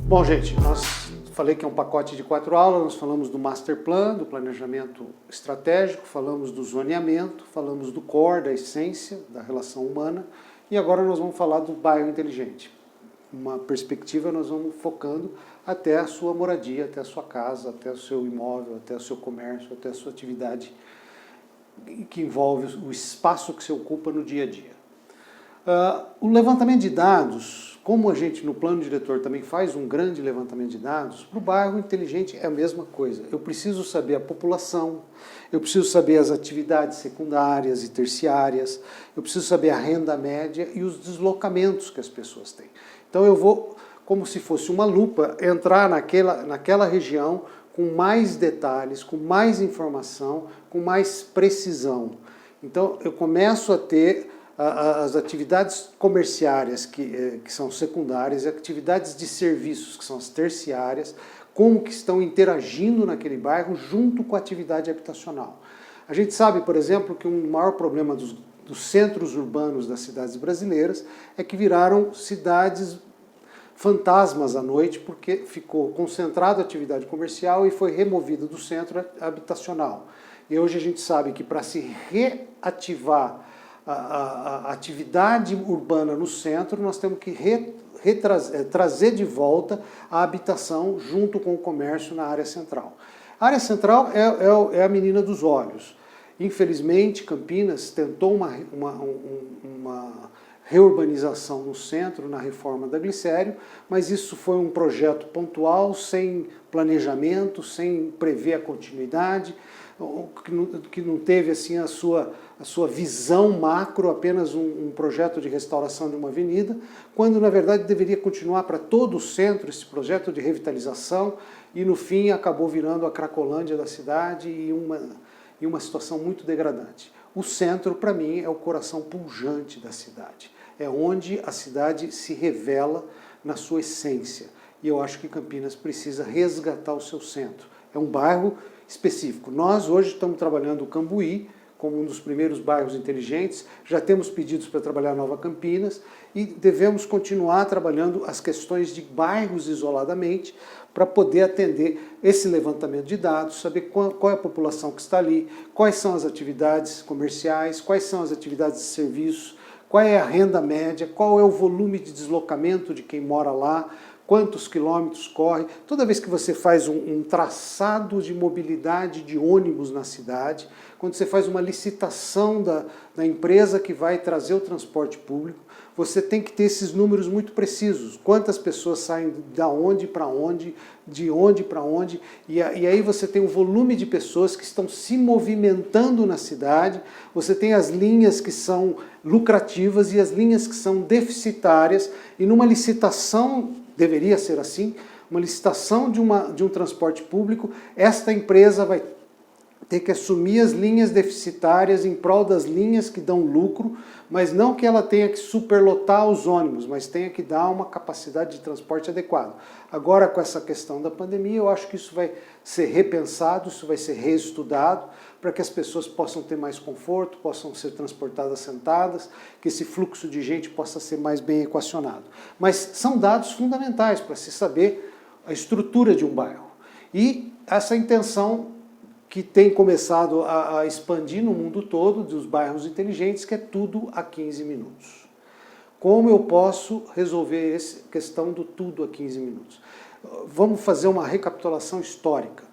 Bom, gente, falei que é um pacote de 4 aulas, nós falamos do Master Plan, do planejamento estratégico, falamos do zoneamento, falamos do core, da essência, da relação humana, e agora nós vamos falar do bairro inteligente. Uma perspectiva, nós vamos focando até a sua moradia, até a sua casa, até o seu imóvel, até o seu comércio, até a sua atividade que envolve o espaço que você ocupa no dia a dia. O levantamento de dados, como a gente no plano diretor também faz um grande levantamento de dados, para o bairro inteligente é a mesma coisa. Eu preciso saber a população, eu preciso saber as atividades secundárias e terciárias, eu preciso saber a renda média e os deslocamentos que as pessoas têm. Então eu vou, como se fosse uma lupa, entrar naquela região com mais detalhes, com mais informação, com mais precisão. Então eu começo a ter as atividades comerciárias, que são secundárias, e atividades de serviços, que são as terciárias, como que estão interagindo naquele bairro junto com a atividade habitacional. A gente sabe, por exemplo, que um maior problema dos centros urbanos das cidades brasileiras é que viraram cidades fantasmas à noite, porque ficou concentrada a atividade comercial e foi removida do centro habitacional. E hoje a gente sabe que para se reativar a atividade urbana no centro, nós temos que trazer de volta a habitação junto com o comércio na área central. A área central é a menina dos olhos. Infelizmente, Campinas tentou uma reurbanização no centro, na reforma da Glicério, mas isso foi um projeto pontual, sem planejamento, sem prever a continuidade, que não teve assim a sua visão macro, apenas um projeto de restauração de uma avenida, quando na verdade deveria continuar para todo o centro esse projeto de revitalização, e no fim acabou virando a Cracolândia da cidade e uma situação muito degradante. O centro, para mim, é o coração pujante da cidade. É onde a cidade se revela na sua essência. E eu acho que Campinas precisa resgatar o seu centro. É um bairro específico. Nós hoje estamos trabalhando o Cambuí como um dos primeiros bairros inteligentes, já temos pedidos para trabalhar Nova Campinas e devemos continuar trabalhando as questões de bairros isoladamente para poder atender esse levantamento de dados, saber qual é a população que está ali, quais são as atividades comerciais, quais são as atividades de serviços, qual é a renda média, qual é o volume de deslocamento de quem mora lá, quantos quilômetros corre. Toda vez que você faz um traçado de mobilidade de ônibus na cidade, quando você faz uma licitação da empresa que vai trazer o transporte público, você tem que ter esses números muito precisos. Quantas pessoas saem da onde para onde, de onde para onde, e aí você tem o volume de pessoas que estão se movimentando na cidade, você tem as linhas que são lucrativas e as linhas que são deficitárias, e numa licitação, deveria ser assim, uma licitação de um transporte público, esta empresa vai ter que assumir as linhas deficitárias em prol das linhas que dão lucro, mas não que ela tenha que superlotar os ônibus, mas tenha que dar uma capacidade de transporte adequada. Agora, com essa questão da pandemia, eu acho que isso vai ser repensado, isso vai ser reestudado, para que as pessoas possam ter mais conforto, possam ser transportadas sentadas, que esse fluxo de gente possa ser mais bem equacionado. Mas são dados fundamentais para se saber a estrutura de um bairro. E essa intenção que tem começado a expandir no mundo todo, dos bairros inteligentes, que é tudo a 15 minutos. Como eu posso resolver essa questão do tudo a 15 minutos? Vamos fazer uma recapitulação histórica.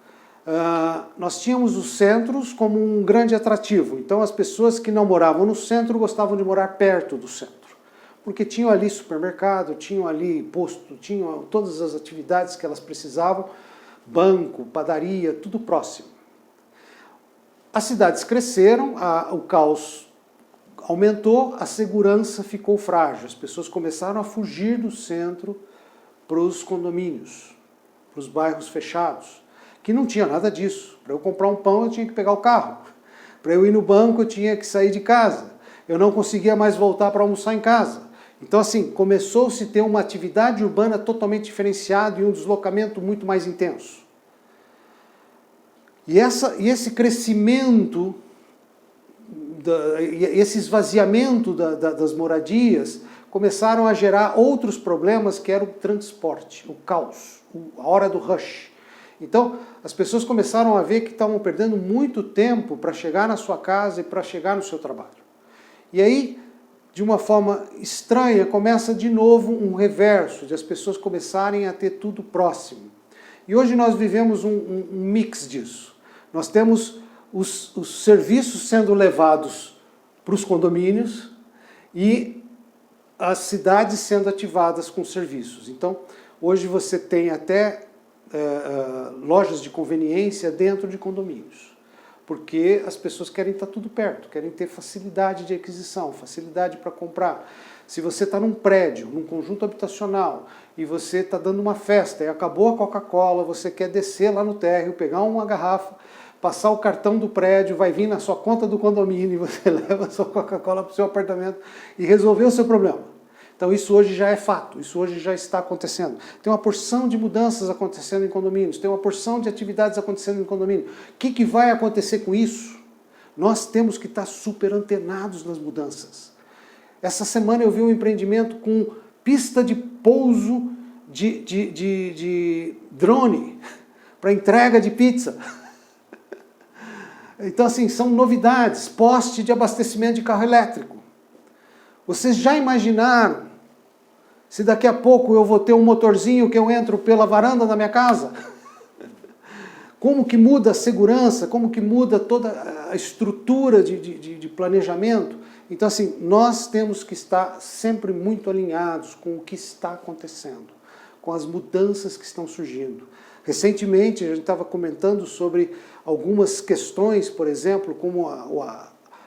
Nós tínhamos os centros como um grande atrativo, então as pessoas que não moravam no centro gostavam de morar perto do centro, porque tinham ali supermercado, tinham ali posto, tinham todas as atividades que elas precisavam, banco, padaria, tudo próximo. As cidades cresceram, o caos aumentou, a segurança ficou frágil, as pessoas começaram a fugir do centro para os condomínios, para os bairros fechados, que não tinha nada disso. Para eu comprar um pão eu tinha que pegar o carro, para eu ir no banco eu tinha que sair de casa, eu não conseguia mais voltar para almoçar em casa. Então assim, começou-se a ter uma atividade urbana totalmente diferenciada e um deslocamento muito mais intenso. E esse crescimento, esse esvaziamento das moradias, começaram a gerar outros problemas, que era o transporte, o caos, a hora do rush. Então, as pessoas começaram a ver que estavam perdendo muito tempo para chegar na sua casa e para chegar no seu trabalho. E aí, de uma forma estranha, começa de novo um reverso, de as pessoas começarem a ter tudo próximo. E hoje nós vivemos um mix disso. Nós temos os serviços sendo levados para os condomínios e as cidades sendo ativadas com serviços. Então, hoje você tem até lojas de conveniência dentro de condomínios, porque as pessoas querem estar tudo perto, querem ter facilidade de aquisição, facilidade para comprar. Se você está num prédio, num conjunto habitacional, e você está dando uma festa e acabou a Coca-Cola, você quer descer lá no térreo, pegar uma garrafa, passar o cartão do prédio, vai vir na sua conta do condomínio, e você leva a sua Coca-Cola para o seu apartamento e resolveu o seu problema. Então isso hoje já é fato, isso hoje já está acontecendo. Tem uma porção de mudanças acontecendo em condomínios, tem uma porção de atividades acontecendo em condomínio. O que vai acontecer com isso? Nós temos que estar super antenados nas mudanças. Essa semana eu vi um empreendimento com pista de pouso de drone para entrega de pizza. Então, assim, são novidades, poste de abastecimento de carro elétrico. Vocês já imaginaram se daqui a pouco eu vou ter um motorzinho que eu entro pela varanda da minha casa? Como que muda a segurança, como que muda toda a estrutura de planejamento? Então, assim, nós temos que estar sempre muito alinhados com o que está acontecendo, com as mudanças que estão surgindo. Recentemente, a gente estava comentando sobre algumas questões, por exemplo, como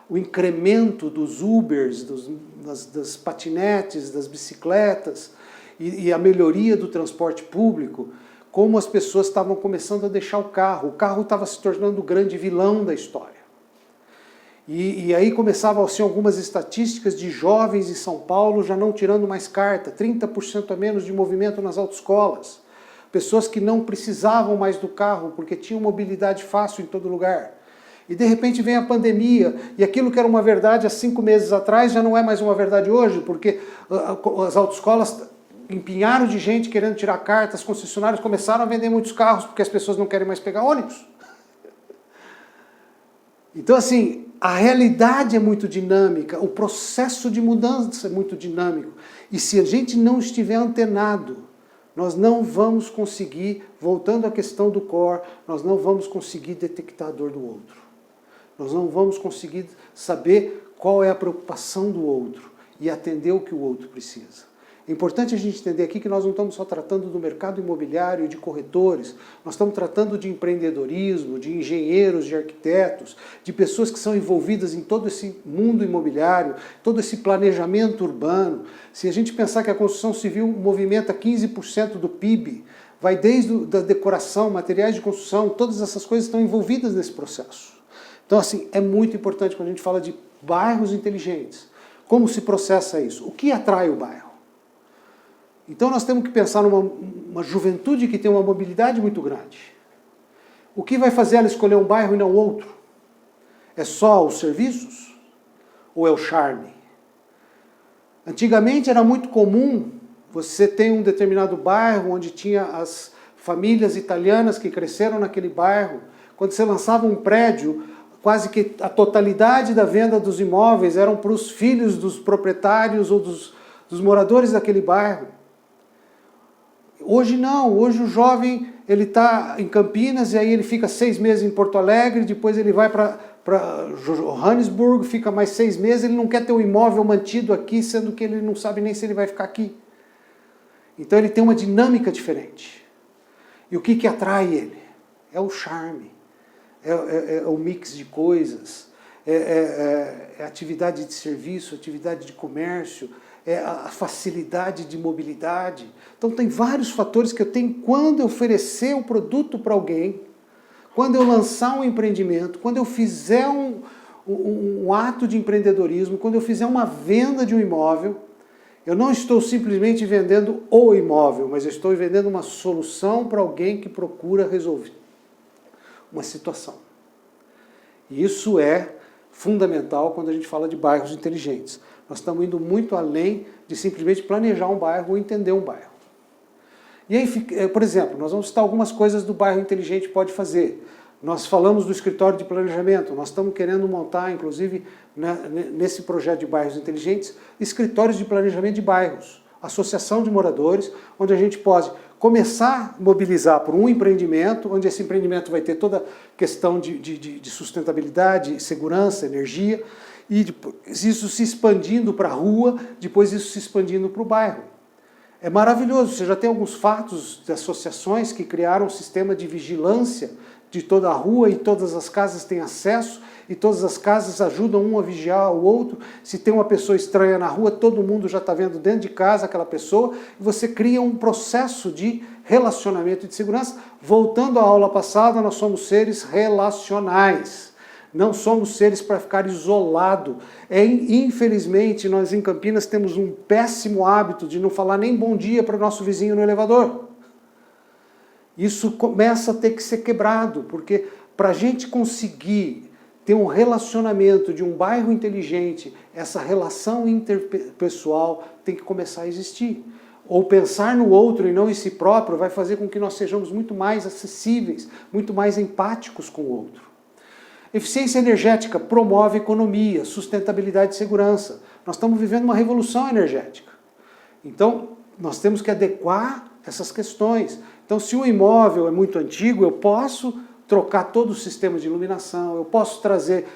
o incremento dos Ubers, das patinetes, das bicicletas e a melhoria do transporte público, como as pessoas estavam começando a deixar o carro estava se tornando o grande vilão da história. E aí começavam assim, algumas estatísticas de jovens em São Paulo já não tirando mais carta, 30% a menos de movimento nas autoescolas. Pessoas que não precisavam mais do carro porque tinham mobilidade fácil em todo lugar. E de repente vem a pandemia, e aquilo que era uma verdade há 5 meses atrás já não é mais uma verdade hoje, porque as autoescolas empinharam de gente querendo tirar carta, as concessionárias começaram a vender muitos carros porque as pessoas não querem mais pegar ônibus. Então, assim, a realidade é muito dinâmica, o processo de mudança é muito dinâmico. E se a gente não estiver antenado, nós não vamos conseguir, voltando à questão do core, nós não vamos conseguir detectar a dor do outro. Nós não vamos conseguir saber qual é a preocupação do outro e atender o que o outro precisa. É importante a gente entender aqui que nós não estamos só tratando do mercado imobiliário e de corretores, nós estamos tratando de empreendedorismo, de engenheiros, de arquitetos, de pessoas que são envolvidas em todo esse mundo imobiliário, todo esse planejamento urbano. Se a gente pensar que a construção civil movimenta 15% do PIB, vai desde a decoração, materiais de construção, todas essas coisas estão envolvidas nesse processo. Então, assim, é muito importante quando a gente fala de bairros inteligentes. Como se processa isso? O que atrai o bairro? Então nós temos que pensar numa juventude que tem uma mobilidade muito grande. O que vai fazer ela escolher um bairro e não outro? É só os serviços? Ou é o charme? Antigamente era muito comum você ter um determinado bairro onde tinha as famílias italianas que cresceram naquele bairro. Quando você lançava um prédio, quase que a totalidade da venda dos imóveis eram para os filhos dos proprietários ou dos moradores daquele bairro. Hoje não, hoje o jovem ele está em Campinas e aí ele fica 6 meses em Porto Alegre, depois ele vai para Johannesburg, fica mais 6 meses, ele não quer ter um imóvel mantido aqui, sendo que ele não sabe nem se ele vai ficar aqui. Então ele tem uma dinâmica diferente. E o que atrai ele? É o charme, é o mix de coisas, é atividade de serviço, atividade de comércio, é a facilidade de mobilidade. Então tem vários fatores que eu tenho quando eu oferecer o produto para alguém, quando eu lançar um empreendimento, quando eu fizer um ato de empreendedorismo, quando eu fizer uma venda de um imóvel, eu não estou simplesmente vendendo o imóvel, mas eu estou vendendo uma solução para alguém que procura resolver uma situação. E isso é fundamental quando a gente fala de bairros inteligentes. Nós estamos indo muito além de simplesmente planejar um bairro ou entender um bairro. E aí, por exemplo, nós vamos citar algumas coisas do bairro inteligente pode fazer. Nós falamos do escritório de planejamento, nós estamos querendo montar, inclusive, nesse projeto de bairros inteligentes, escritórios de planejamento de bairros, associação de moradores, onde a gente pode começar a mobilizar por um empreendimento, onde esse empreendimento vai ter toda a questão de sustentabilidade, segurança, energia, e isso se expandindo para a rua, depois isso se expandindo para o bairro. É maravilhoso, você já tem alguns fatos de associações que criaram um sistema de vigilância de toda a rua e todas as casas têm acesso e todas as casas ajudam um a vigiar o outro. Se tem uma pessoa estranha na rua, todo mundo já está vendo dentro de casa aquela pessoa e você cria um processo de relacionamento e de segurança. Voltando à aula passada, nós somos seres relacionais. Não somos seres para ficar isolado. Infelizmente, nós em Campinas temos um péssimo hábito de não falar nem bom dia para o nosso vizinho no elevador. Isso começa a ter que ser quebrado, porque para a gente conseguir ter um relacionamento de um bairro inteligente, essa relação interpessoal tem que começar a existir. Ou pensar no outro e não em si próprio vai fazer com que nós sejamos muito mais acessíveis, muito mais empáticos com o outro. Eficiência energética promove economia, sustentabilidade e segurança. Nós estamos vivendo uma revolução energética. Então, nós temos que adequar essas questões. Então, se o imóvel é muito antigo, eu posso trocar todo o sistema de iluminação, eu posso trazer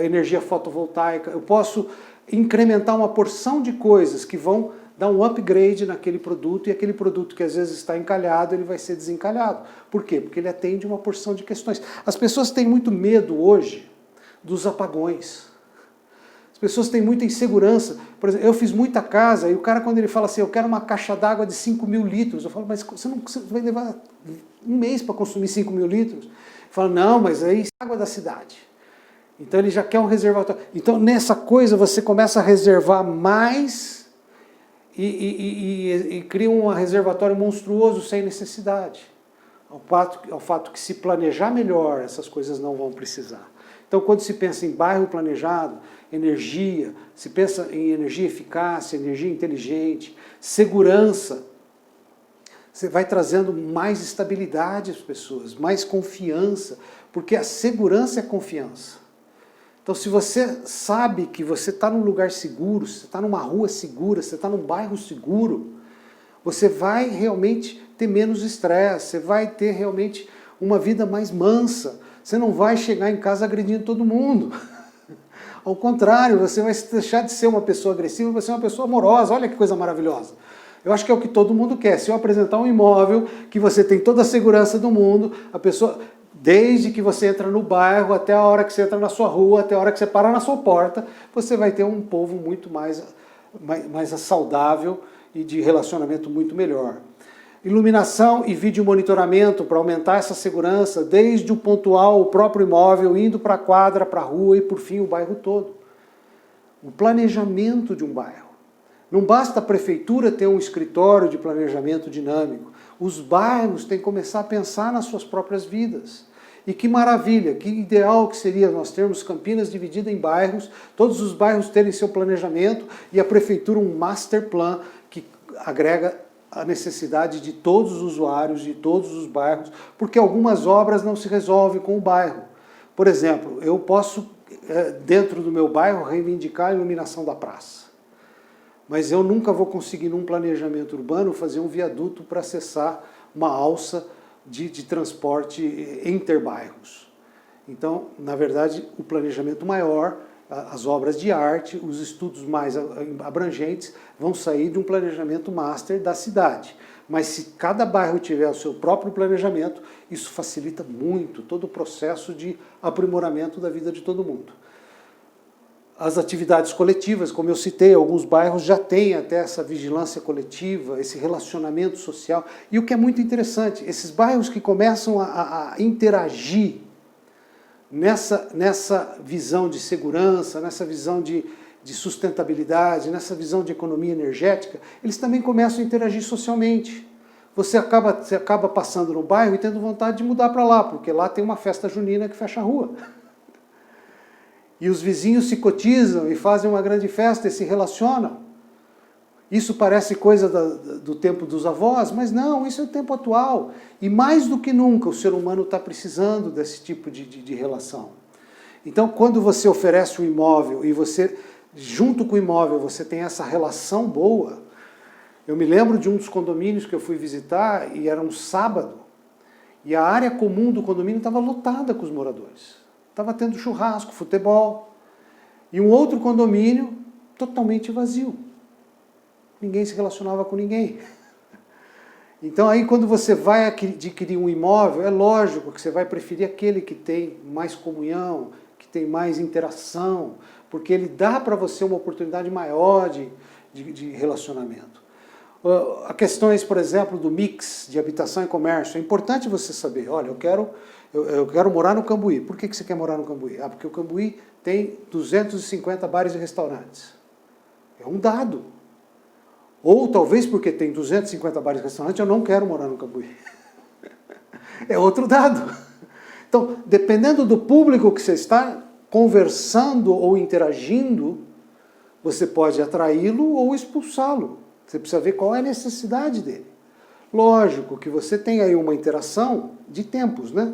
energia fotovoltaica, eu posso incrementar uma porção de coisas que vão dar um upgrade naquele produto, e aquele produto que às vezes está encalhado, ele vai ser desencalhado. Por quê? Porque ele atende uma porção de questões. As pessoas têm muito medo hoje dos apagões. As pessoas têm muita insegurança. Por exemplo, eu fiz muita casa, e o cara quando ele fala assim, eu quero uma caixa d'água de 5.000 litros, eu falo, mas você vai levar um mês para consumir 5.000 litros? Ele fala, não, mas aí é água da cidade. Então ele já quer um reservatório. Então nessa coisa você começa a reservar mais e cria um reservatório monstruoso sem necessidade. Ao fato que se planejar melhor, essas coisas não vão precisar. Então quando se pensa em bairro planejado, energia, se pensa em energia eficácia, energia inteligente, segurança, você vai trazendo mais estabilidade às pessoas, mais confiança, porque a segurança é confiança. Então se você sabe que você está num lugar seguro, você está numa rua segura, você está num bairro seguro, você vai realmente ter menos estresse, você vai ter realmente uma vida mais mansa, você não vai chegar em casa agredindo todo mundo. Ao contrário, você vai deixar de ser uma pessoa agressiva, vai ser uma pessoa amorosa, olha que coisa maravilhosa. Eu acho que é o que todo mundo quer. Se eu apresentar um imóvel que você tem toda a segurança do mundo, a pessoa, desde que você entra no bairro, até a hora que você entra na sua rua, até a hora que você para na sua porta, você vai ter um povo muito mais saudável e de relacionamento muito melhor. Iluminação e vídeo monitoramento para aumentar essa segurança, desde o pontual, o próprio imóvel, indo para a quadra, para a rua e, por fim, o bairro todo. O planejamento de um bairro. Não basta a prefeitura ter um escritório de planejamento dinâmico. Os bairros têm que começar a pensar nas suas próprias vidas. E que maravilha, que ideal que seria nós termos Campinas dividida em bairros, todos os bairros terem seu planejamento e a prefeitura um master plan que agrega a necessidade de todos os usuários de todos os bairros, porque algumas obras não se resolvem com o bairro. Por exemplo, eu posso, dentro do meu bairro, reivindicar a iluminação da praça. Mas eu nunca vou conseguir, num planejamento urbano, fazer um viaduto para acessar uma alça de transporte interbairros. Então, na verdade, o planejamento maior, as obras de arte, os estudos mais abrangentes vão sair de um planejamento master da cidade. Mas se cada bairro tiver o seu próprio planejamento, isso facilita muito todo o processo de aprimoramento da vida de todo mundo. As atividades coletivas, como eu citei, alguns bairros já têm até essa vigilância coletiva, esse relacionamento social. E o que é muito interessante, esses bairros que começam a interagir nessa visão de segurança, nessa visão de sustentabilidade, nessa visão de economia energética, eles também começam a interagir socialmente. você acaba passando no bairro e tendo vontade de mudar para lá, porque lá tem uma festa junina que fecha a rua. E os vizinhos se cotizam e fazem uma grande festa e se relacionam. Isso parece coisa do tempo dos avós, mas não, isso é o tempo atual. E mais do que nunca o ser humano está precisando desse tipo de relação. Então, quando você oferece um imóvel e você, junto com o imóvel, você tem essa relação boa. Eu me lembro de um dos condomínios que eu fui visitar e era um sábado. E a área comum do condomínio estava lotada com os moradores. Estava tendo churrasco, futebol. E um outro condomínio totalmente vazio. Ninguém se relacionava com ninguém. Então aí quando você vai adquirir um imóvel, é lógico que você vai preferir aquele que tem mais comunhão, que tem mais interação, porque ele dá para você uma oportunidade maior de relacionamento. A questões, por exemplo, do mix de habitação e comércio, é importante você saber, olha, eu quero morar no Cambuí. Por que você quer morar no Cambuí? Ah, porque o Cambuí tem 250 bares e restaurantes. É um dado. Ou talvez porque tem 250 bares e restaurantes, eu não quero morar no Cambuí. É outro dado. Então, dependendo do público que você está conversando ou interagindo, você pode atraí-lo ou expulsá-lo. Você precisa ver qual é a necessidade dele. Lógico que você tem aí uma interação de tempos, né?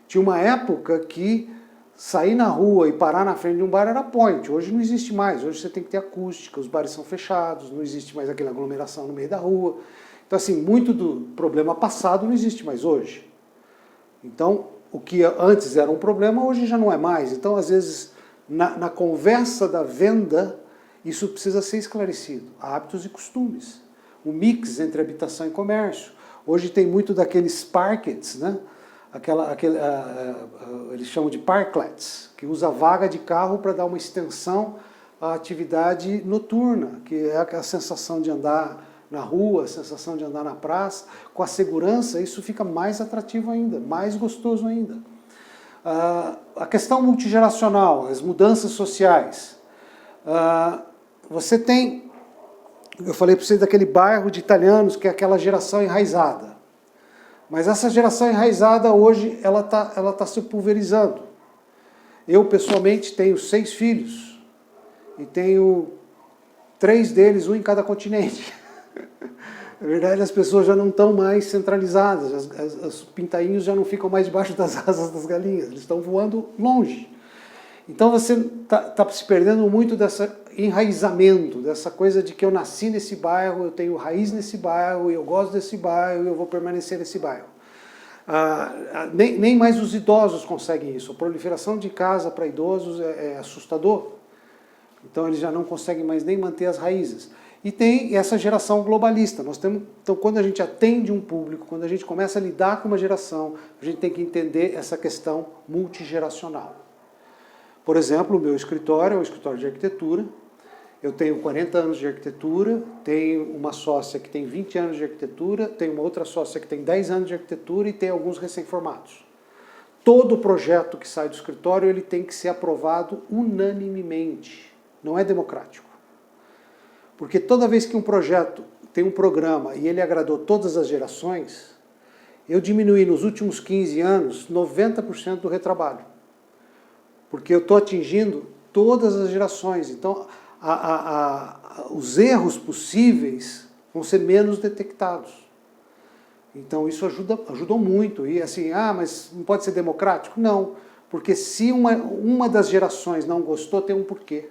Tinha uma época que sair na rua e parar na frente de um bar era point. Hoje não existe mais. Hoje você tem que ter acústica, os bares são fechados, não existe mais aquela aglomeração no meio da rua. Então, assim, muito do problema passado não existe mais hoje. Então, o que antes era um problema, hoje já não é mais. Então, às vezes, na conversa da venda, isso precisa ser esclarecido. Hábitos e costumes. O mix entre habitação e comércio. Hoje tem muito daqueles parkets, né? Eles chamam de parklets, que usa vaga de carro para dar uma extensão à atividade noturna, que é a sensação de andar na rua, a sensação de andar na praça. Com a segurança, isso fica mais atrativo ainda, mais gostoso ainda. A questão multigeracional, as mudanças sociais. Você tem, eu falei para vocês daquele bairro de italianos, que é aquela geração enraizada. Mas essa geração enraizada hoje, ela tá se pulverizando. Eu, pessoalmente, tenho 6 filhos. E tenho 3 deles, um em cada continente. Na verdade, as pessoas já não estão mais centralizadas. Os pintainhos já não ficam mais debaixo das asas das galinhas. Eles estão voando longe. Então você está se perdendo muito desse enraizamento, dessa coisa de que eu nasci nesse bairro, eu tenho raiz nesse bairro, eu gosto desse bairro, eu vou permanecer nesse bairro. Nem mais os idosos conseguem isso. A proliferação de casa para idosos é assustador. Então eles já não conseguem mais nem manter as raízes. E tem essa geração globalista. Então quando a gente atende um público, quando a gente começa a lidar com uma geração, a gente tem que entender essa questão multigeracional. Por exemplo, o meu escritório é um escritório de arquitetura. Eu tenho 40 anos de arquitetura, tenho uma sócia que tem 20 anos de arquitetura, tenho uma outra sócia que tem 10 anos de arquitetura e tem alguns recém-formados. Todo projeto que sai do escritório ele tem que ser aprovado unanimemente, não é democrático. Porque toda vez que um projeto tem um programa e ele agradou todas as gerações, eu diminuí nos últimos 15 anos 90% do retrabalho. Porque eu estou atingindo todas as gerações. Então, os erros possíveis vão ser menos detectados. Então, isso ajudou muito. E assim, mas não pode ser democrático? Não, porque se uma das gerações não gostou, tem um porquê.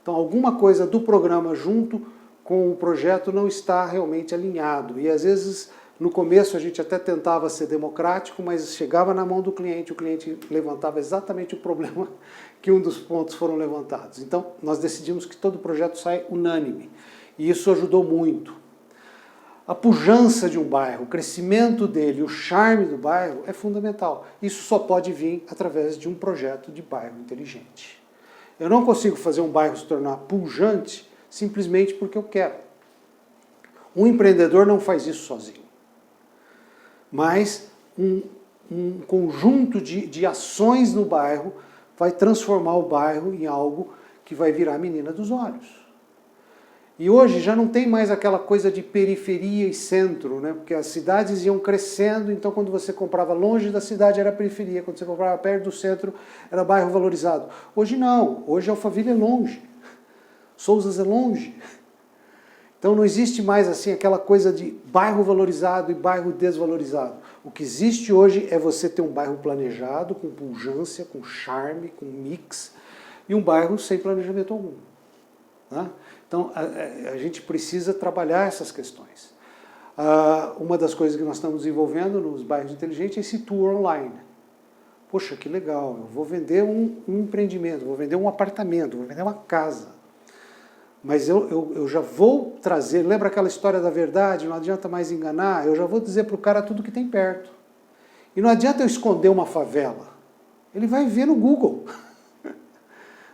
Então, alguma coisa do programa junto com o projeto não está realmente alinhado. E às vezes, no começo, a gente até tentava ser democrático, mas chegava na mão do cliente, o cliente levantava exatamente o problema que um dos pontos foram levantados. Então, nós decidimos que todo projeto sai unânime. E isso ajudou muito. A pujança de um bairro, o crescimento dele, o charme do bairro é fundamental. Isso só pode vir através de um projeto de bairro inteligente. Eu não consigo fazer um bairro se tornar pujante simplesmente porque eu quero. Um empreendedor não faz isso sozinho. Mas um conjunto de ações no bairro vai transformar o bairro em algo que vai virar a menina dos olhos. E hoje já não tem mais aquela coisa de periferia e centro, né? Porque as cidades iam crescendo, então quando você comprava longe da cidade era periferia, quando você comprava perto do centro era bairro valorizado. Hoje não, hoje Alphaville é longe, Sousas é longe. Então não existe mais assim aquela coisa de bairro valorizado e bairro desvalorizado. O que existe hoje é você ter um bairro planejado, com pujança, com charme, com mix, e um bairro sem planejamento algum. Né? Então, a gente precisa trabalhar essas questões. Uma das coisas que nós estamos desenvolvendo nos bairros inteligentes é esse tour online. Poxa, que legal, eu vou vender um empreendimento, vou vender um apartamento, vou vender uma casa. Mas eu já vou trazer, lembra aquela história da verdade, não adianta mais enganar, eu já vou dizer para o cara tudo que tem perto. E não adianta eu esconder uma favela, ele vai ver no Google.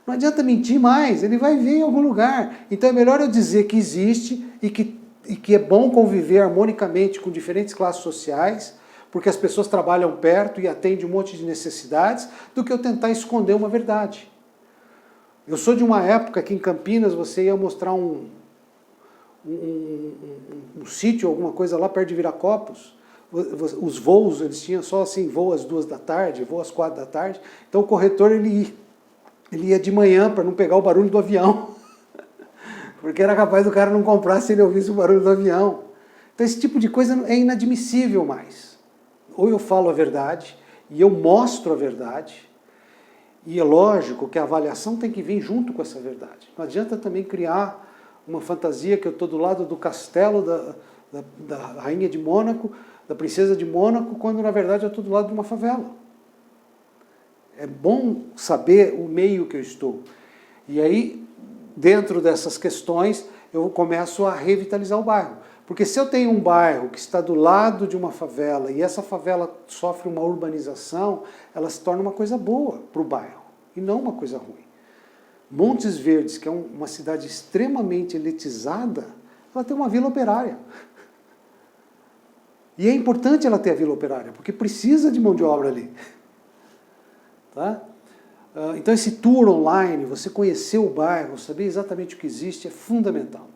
Não adianta mentir mais, ele vai ver em algum lugar. Então é melhor eu dizer que existe e que é bom conviver harmonicamente com diferentes classes sociais, porque as pessoas trabalham perto e atendem um monte de necessidades, do que eu tentar esconder uma verdade. Eu sou de uma época que em Campinas você ia mostrar um sítio, alguma coisa lá perto de Viracopos, os voos, eles tinham só assim, voo às 2 da tarde, voo às 4 da tarde, então o corretor ele ia de manhã para não pegar o barulho do avião, porque era capaz do cara não comprar se ele ouvisse o barulho do avião. Então esse tipo de coisa é inadmissível mais. Ou eu falo a verdade, e eu mostro a verdade, e é lógico que a avaliação tem que vir junto com essa verdade. Não adianta também criar uma fantasia que eu estou do lado do castelo da rainha de Mônaco, da princesa de Mônaco, quando na verdade eu estou do lado de uma favela. É bom saber o meio que eu estou. E aí, dentro dessas questões, eu começo a revitalizar o bairro. Porque se eu tenho um bairro que está do lado de uma favela e essa favela sofre uma urbanização, ela se torna uma coisa boa para o bairro e não uma coisa ruim. Montes Verdes, que é uma cidade extremamente elitizada, ela tem uma vila operária. E é importante ela ter a vila operária, porque precisa de mão de obra ali. Tá? Então esse tour online, você conhecer o bairro, saber exatamente o que existe, é fundamental.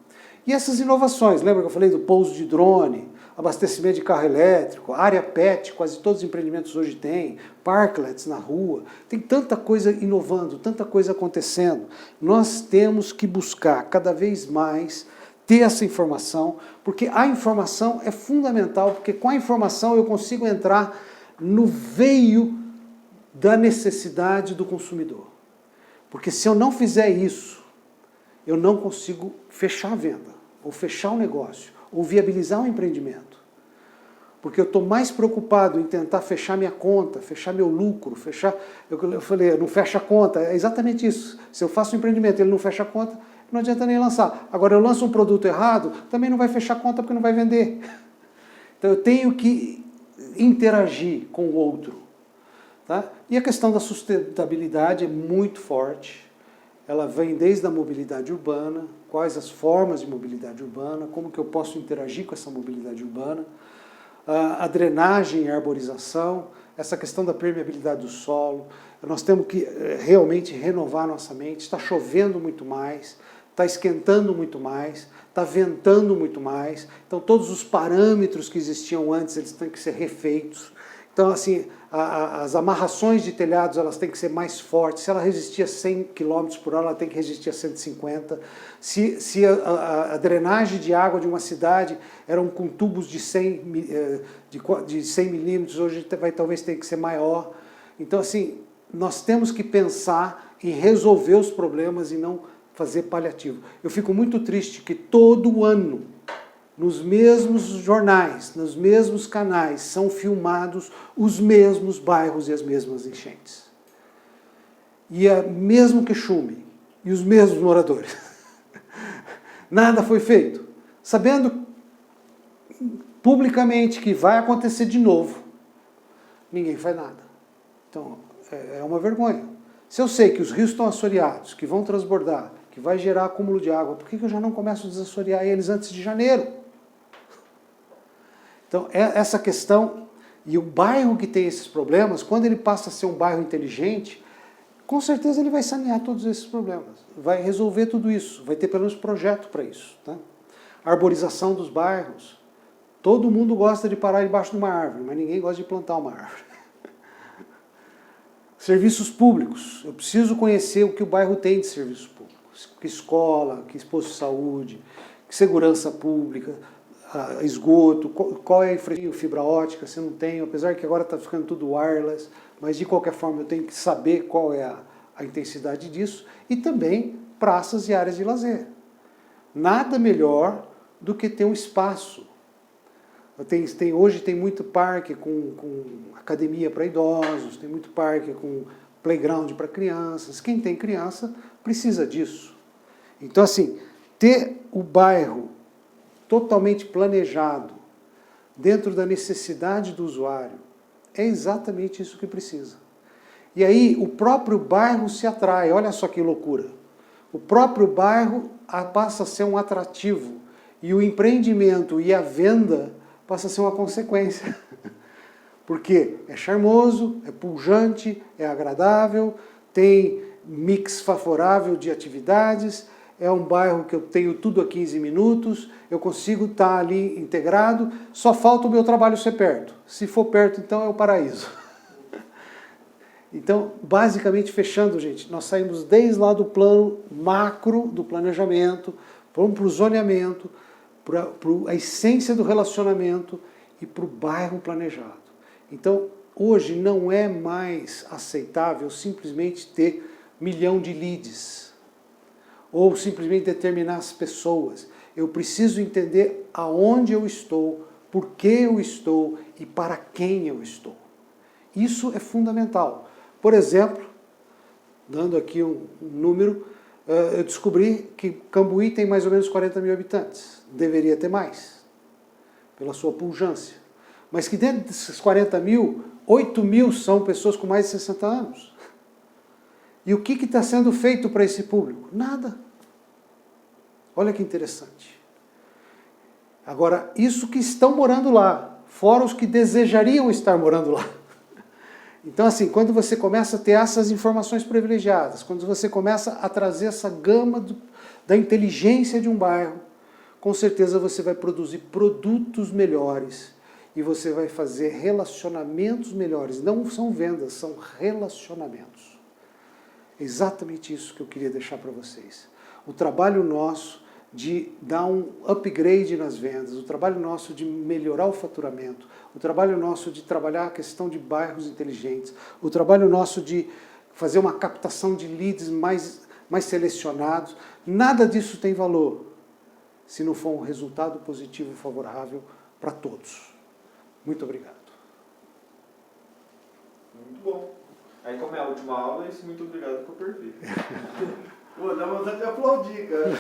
E essas inovações, lembra que eu falei do pouso de drone, abastecimento de carro elétrico, área pet, quase todos os empreendimentos hoje têm, parklets na rua, tem tanta coisa inovando, tanta coisa acontecendo. Nós temos que buscar cada vez mais ter essa informação, porque a informação é fundamental, porque com a informação eu consigo entrar no veio da necessidade do consumidor. Porque se eu não fizer isso, eu não consigo fechar a venda, ou fechar o negócio, ou viabilizar um empreendimento. Porque eu estou mais preocupado em tentar fechar minha conta, fechar meu lucro, fechar... Eu falei, não fecha a conta, é exatamente isso. Se eu faço um empreendimento e ele não fecha a conta, não adianta nem lançar. Agora eu lanço um produto errado, também não vai fechar a conta porque não vai vender. Então eu tenho que interagir com o outro. Tá? E a questão da sustentabilidade é muito forte. Ela vem desde a mobilidade urbana, quais as formas de mobilidade urbana, como que eu posso interagir com essa mobilidade urbana, a drenagem e a arborização, essa questão da permeabilidade do solo. Nós temos que realmente renovar nossa mente. Está chovendo muito mais, está esquentando muito mais, está ventando muito mais. Então todos os parâmetros que existiam antes, eles têm que ser refeitos. Então, assim, as amarrações de telhados elas têm que ser mais fortes. Se ela resistia a 100 km por hora, ela tem que resistir a 150. Se a drenagem de água de uma cidade eram com tubos de 100 milímetros, hoje talvez tenha que ser maior. Então, assim, nós temos que pensar em resolver os problemas e não fazer paliativo. Eu fico muito triste que todo ano, nos mesmos jornais, nos mesmos canais, são filmados os mesmos bairros e as mesmas enchentes. E é mesmo queixume, e os mesmos moradores. Nada foi feito. Sabendo publicamente que vai acontecer de novo, ninguém faz nada. Então, é uma vergonha. Se eu sei que os rios estão assoreados, que vão transbordar, que vai gerar acúmulo de água, por que eu já não começo a desassorear eles antes de janeiro? Então, essa questão, e o bairro que tem esses problemas, quando ele passa a ser um bairro inteligente, com certeza ele vai sanear todos esses problemas, vai resolver tudo isso, vai ter pelo menos projeto para isso. Tá? Arborização dos bairros. Todo mundo gosta de parar debaixo de uma árvore, mas ninguém gosta de plantar uma árvore. Serviços públicos. Eu preciso conhecer o que o bairro tem de serviços públicos. Que escola, que posto de saúde, que segurança pública, esgoto, qual é a infraestrutura, fibra ótica, se não tenho, apesar que agora está ficando tudo wireless, mas de qualquer forma eu tenho que saber qual é a intensidade disso, e também praças e áreas de lazer. Nada melhor do que ter um espaço. Hoje tem muito parque com academia para idosos, tem muito parque com playground para crianças. Quem tem criança precisa disso. Então, assim, ter o bairro totalmente planejado, dentro da necessidade do usuário, é exatamente isso que precisa. E aí o próprio bairro se atrai, olha só que loucura. O próprio bairro passa a ser um atrativo, e o empreendimento e a venda passa a ser uma consequência. Porque é charmoso, é pujante, é agradável, tem mix favorável de atividades, é um bairro que eu tenho tudo a 15 minutos, eu consigo estar ali integrado, só falta o meu trabalho ser perto. Se for perto, então é o paraíso. Então, basicamente, fechando, gente, nós saímos desde lá do plano macro do planejamento, vamos para o zoneamento, para a essência do relacionamento e para o bairro planejado. Então, hoje não é mais aceitável simplesmente ter 1 milhão de leads, ou simplesmente determinar as pessoas. Eu preciso entender aonde eu estou, por que eu estou e para quem eu estou. Isso é fundamental. Por exemplo, dando aqui um número, eu descobri que Cambuí tem mais ou menos 40 mil habitantes. Deveria ter mais, pela sua pujança. Mas que dentro desses 40 mil, 8 mil são pessoas com mais de 60 anos. E o que está sendo feito para esse público? Nada. Olha que interessante. Agora, isso que estão morando lá, fora os que desejariam estar morando lá. Então, assim, quando você começa a ter essas informações privilegiadas, quando você começa a trazer essa gama da inteligência de um bairro, com certeza você vai produzir produtos melhores e você vai fazer relacionamentos melhores. Não são vendas, são relacionamentos. É exatamente isso que eu queria deixar para vocês. O trabalho nosso de dar um upgrade nas vendas, o trabalho nosso de melhorar o faturamento, o trabalho nosso de trabalhar a questão de bairros inteligentes, o trabalho nosso de fazer uma captação de leads mais selecionados, nada disso tem valor se não for um resultado positivo e favorável para todos. Muito obrigado. Muito bom. Aí, como é a última aula, esse muito obrigado que eu perdi. Pô, dá vontade de aplaudir, cara.